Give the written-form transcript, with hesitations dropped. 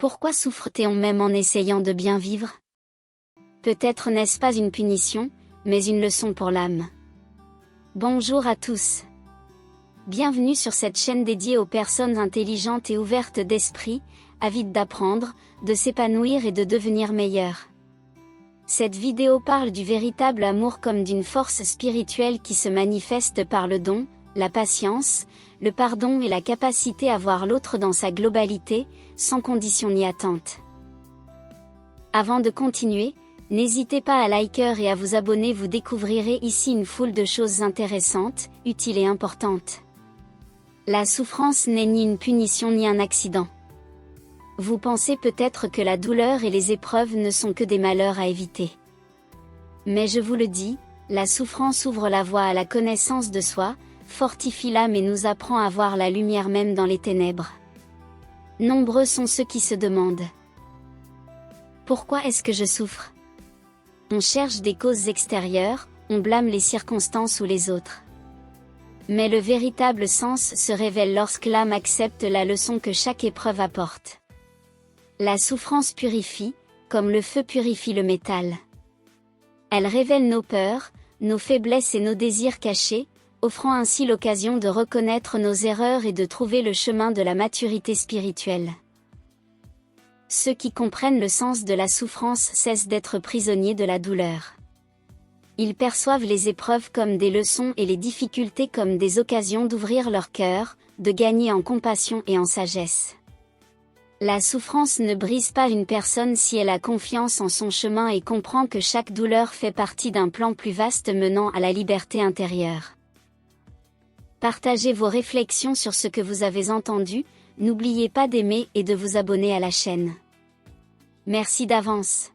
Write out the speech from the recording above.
Pourquoi souffre-t-on même en essayant de bien vivre? Peut-être n'est-ce pas une punition, mais une leçon pour l'âme. Bonjour à tous. Bienvenue sur cette chaîne dédiée aux personnes intelligentes et ouvertes d'esprit, avides d'apprendre, de s'épanouir et de devenir meilleures. Cette vidéo parle du véritable amour comme d'une force spirituelle qui se manifeste par le don, la patience, le pardon et la capacité à voir l'autre dans sa globalité, sans condition ni attente. Avant de continuer, n'hésitez pas à liker et à vous abonner, vous découvrirez ici une foule de choses intéressantes, utiles et importantes. La souffrance n'est ni une punition ni un accident. Vous pensez peut-être que la douleur et les épreuves ne sont que des malheurs à éviter. Mais je vous le dis, la souffrance ouvre la voie à la connaissance de soi, fortifie l'âme et nous apprend à voir la lumière même dans les ténèbres. Nombreux sont ceux qui se demandent: pourquoi est-ce que je souffre? On cherche des causes extérieures, on blâme les circonstances ou les autres. Mais le véritable sens se révèle lorsque l'âme accepte la leçon que chaque épreuve apporte. La souffrance purifie, comme le feu purifie le métal. Elle révèle nos peurs, nos faiblesses et nos désirs cachés, offrant ainsi l'occasion de reconnaître nos erreurs et de trouver le chemin de la maturité spirituelle. Ceux qui comprennent le sens de la souffrance cessent d'être prisonniers de la douleur. Ils perçoivent les épreuves comme des leçons et les difficultés comme des occasions d'ouvrir leur cœur, de gagner en compassion et en sagesse. La souffrance ne brise pas une personne si elle a confiance en son chemin et comprend que chaque douleur fait partie d'un plan plus vaste menant à la liberté intérieure. Partagez vos réflexions sur ce que vous avez entendu, n'oubliez pas d'aimer et de vous abonner à la chaîne. Merci d'avance.